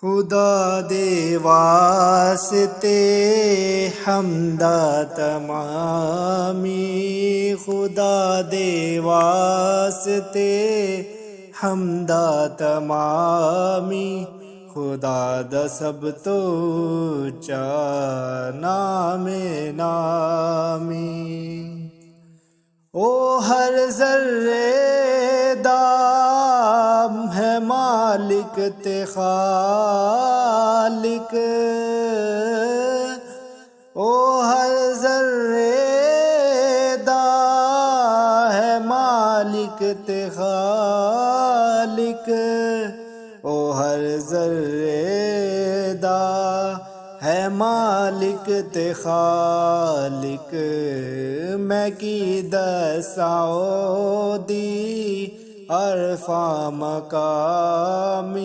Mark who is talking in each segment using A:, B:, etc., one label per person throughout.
A: خدا دے واسطے حمدہ تمامی، خدا دے واسطے حمدہ تمامی، خدا دا سب تو اونچا نام نامی۔ او ہر ذرے دام ہے مالک تے خالق، او ہر ذرے دا ہے مالک تے خالق، او ہر ذرے دا ہے مالک تے خالق۔ میں کی دساں دی عرفاں مقامی،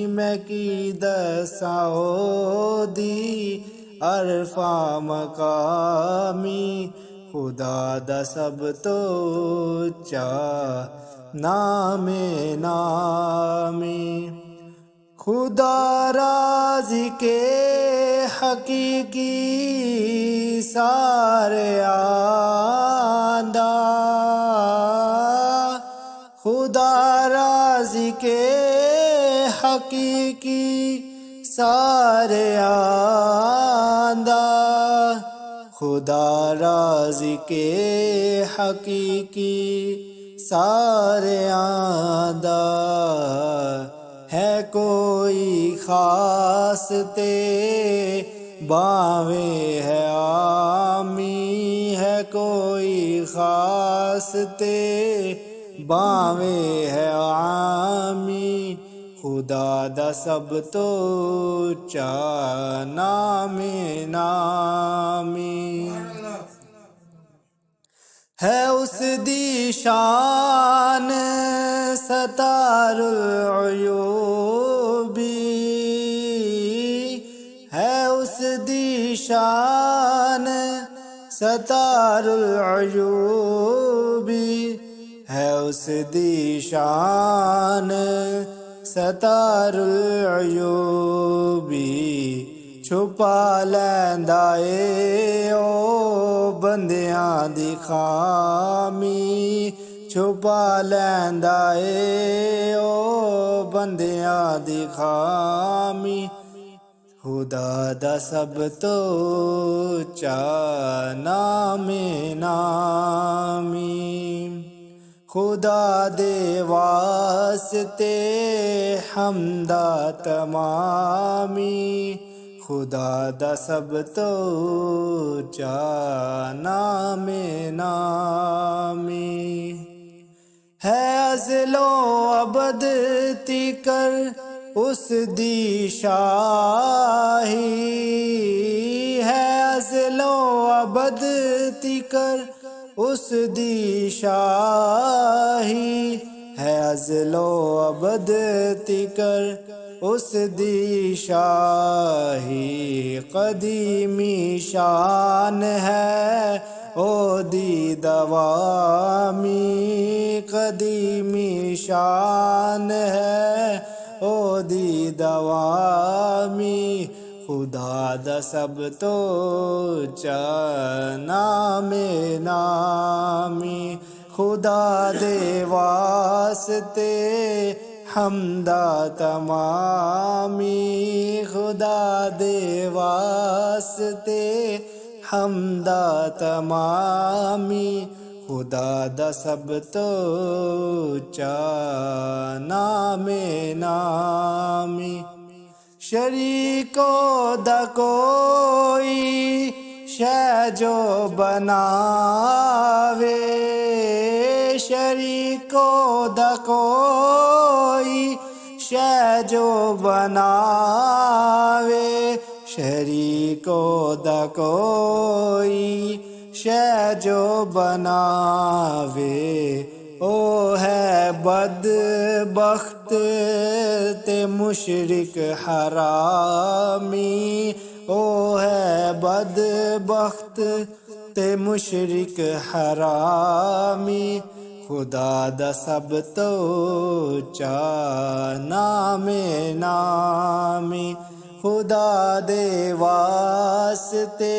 A: میں کی دساں دی عرفاں مقامی، خدا دا سب تو اونچا نام نامی۔ خدا رازق حقیقی سارے آندا، خدا رازق حقیقی سارے آندا، خدا رازق حقیقی سارے آندا۔ ہے کوئی خاص تے باویں ہے عامی، ہے کوئی خاص تے باویں ہے عامی، خدا دا سب تو اونچا نام نامی۔ ہے اس دی شان ستار العیوبی، ہے اس دی شان ستار العیوبی، ہے اس دی شان ستار العیوبی، چھپا لیندا اے او بندیاں دی خامی، چھپا لیندا اے او بندیاں دی خامی، خدا دا سب تو اونچا نام نامی۔ خدا دے واسطے حمدہ تمامی، خدا دا سب تو اونچا نام نامی۔ ہے ازل و ابد تیکر اس دی شاہی، ہے ازل و ابد تیکر اس دی شاہی، ہے ازل و ابد تیکر اس دی شاہی، قدیمی شان ہے او دی دوامی، قدیمی شان ہے او دی دوامی، خدا دا سب تو اونچا نام نامی۔ خدا دے واسطے حمدہ تمامی، خدا دے واسطے حمدہ تمامی، خدا دا سب تو اونچا نام نامی۔ شریکو دا کوئی شے جو بناوے، شریکو دا کوئی شے جو بناوے، شریکو دا کوئی شے جو بناوے، او ہے بدبخت تے مشرک حرامی، او ہے بدبخت تے مشرک حرامی، خدا دا سب تو اچا نام نامی خدا دے واسطے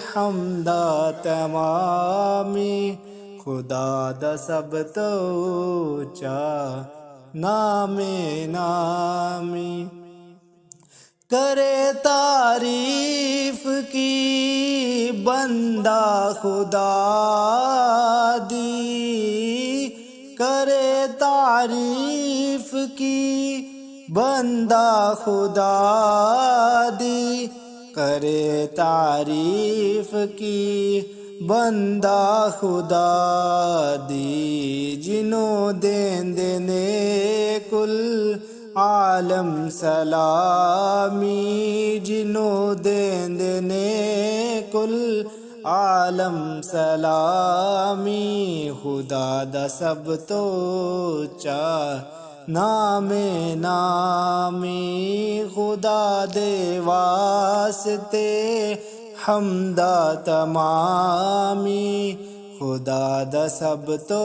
A: حمدا تمامی خدا دا سب تو اچا نام نامی کرے تعریف کی بندہ خدا دی کرے تعریف کی بندہ خدا دی کرے تعریف کی بندہ خدا دی جنوں دین دینے کل عالم سلامی جنوں دین دینے کل عالم سلامی خدا دا سب تو اچا نام نامی خدا دے واسطے حمدا تمامی خدا دا سب تو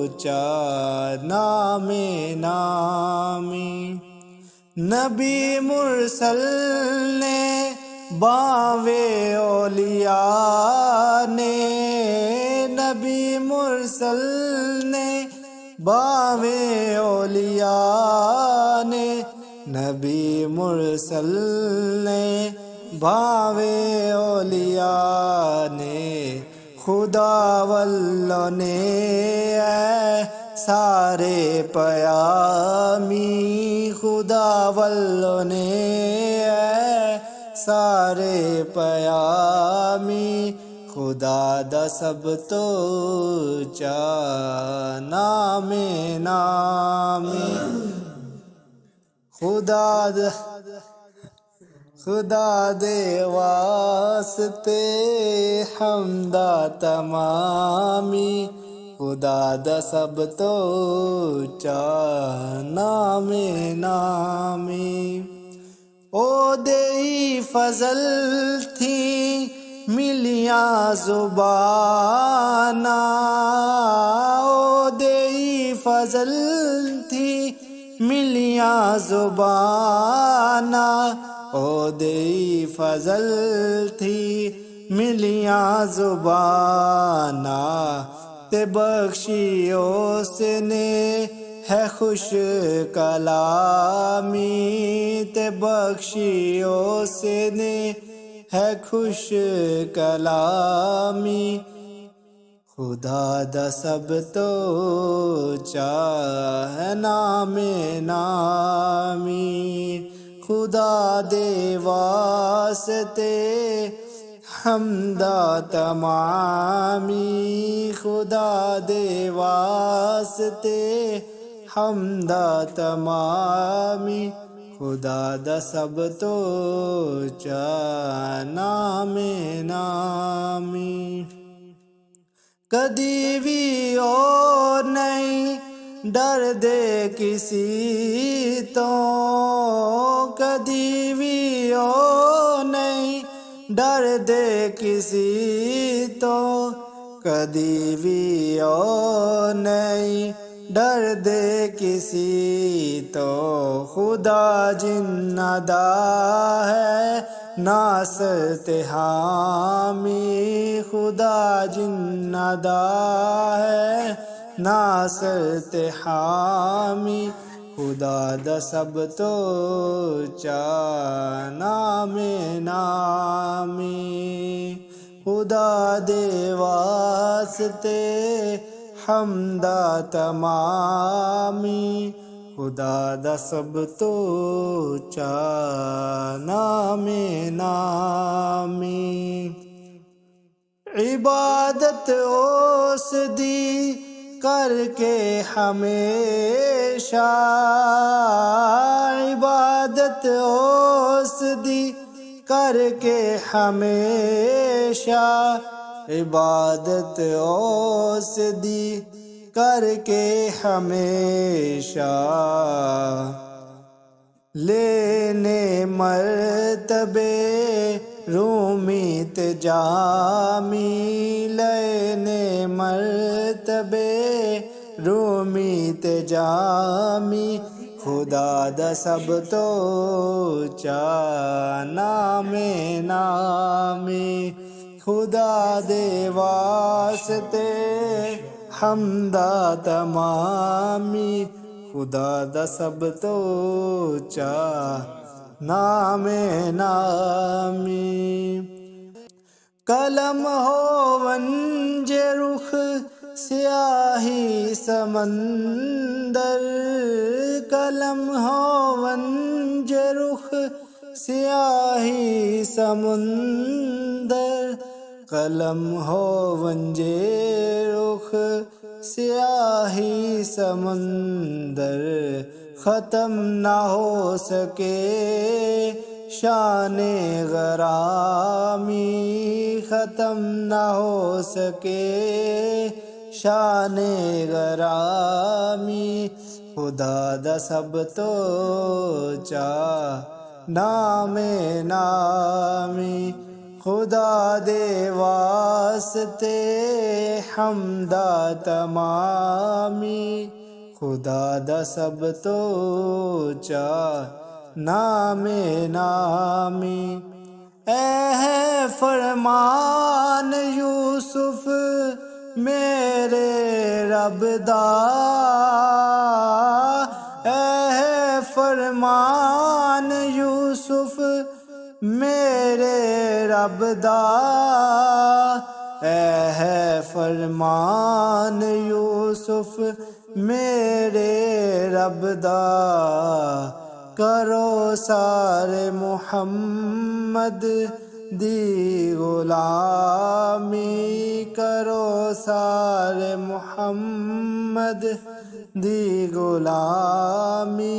A: اچا نام نامی نبی مرسل نے باوے اولیاء نے نبی مرسل نے باوے اولیاء نے نبی مرسل نے باوے اولیاء نے خدا والوں نے اے سارے پیامی خدا والوں نے اے سارے پیامی خدا دا سب تو اچا نام نامی خدا دے واسطے حمدا تمامی خدا دا سب تو اچا نام نامی او دئی فضل تھی ملیاں زبانہ او دئی فضل تھی ملیاں زبانہ او دئی فضل تھی ملیاں زبانہ تے بخشی اس نے ہے خوش کلامی تے بخشی اس نے ہے خوش کلامی خدا دا سب تو اچا ہے نام نامی خدا دے واسطے حمدا تمامی خدا دے واسطے حمدا تمامی خدا دا سب تو اچا نام نامی کدی بھی اور نہیں ڈر دے کسی تو کدی بھی اور نہیں ڈر دے کسی تو کدی بھی اور نہیں ڈر دے کسی تو خدا جندا ہے ناصر تحامی خدا جندا ہے ناصر تحامی خدا دا سب تو اچا نام نامی خدا دے واسطے حمدا تمامی خدا دا سب تو اچا نام نامی عبادت اس دی کر کے ہمیشہ عبادت اس دی کر کے ہمیشہ عبادت اس دی کر کے ہمیشہ لینے مرتبے رومیت جامی لینے مرتبے ਗੁਰਮੀ ਤੇ ਜਾਮੀ ਖੁਦਾ ਦਾ ਸਭ ਤੋਂ ਉੱਚਾ ਨਾਮ ਏ ਨਾਮੀ ਖੁਦਾ ਦੇ ਵਾਸਤੇ ਹਮਦਾ ਤਮਾਮੀ ਖੁਦਾ ਦਾ ਸਭ ਤੋਂ ਉੱਚਾ ਨਾਮ ਏ ਨਾਮੀ ਕਲਮ ਹੋਵਨ ਜੇ ਰੁਖ ਸਿਆਹੀ ਸਮੰਦਰ ਕਲਮ ਹੋਵਨ ਜੇ ਰੁਖ ਸਿਆਹੀ ਸਮੁੰਦਰ ਕਲਮ ਹੋਵਨ ਜੇ ਰੁਖ ਸਿਆਹੀ ਸਮੁੰਦਰ ختم نہ ہو سکے شان غرامی ختم نہ ہو سکے شان غرامی خدا دا سب تو اونچا نام نامی خدا دے واسطے حمدا تمامی خدا دا سب تو اونچا نام نامی اے ہے فرمان یوسف میرے رب دا اے ہے فرمان یوسف میرے رب دا اے ہے فرمان یوسف میرے رب دا کرو سارے محمد دی غلامی کرو سارے محمد دی غلامی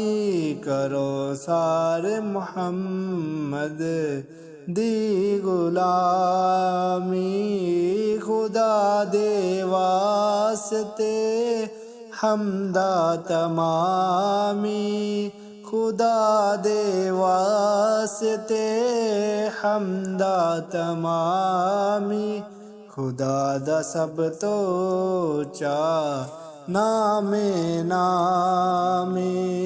A: کرو سارے محمد دی غلامی خدا دے واسطے حمدا تمامی خدا دے واسطے حمدا تمامی خدا دا سب تو اونچا نام نامی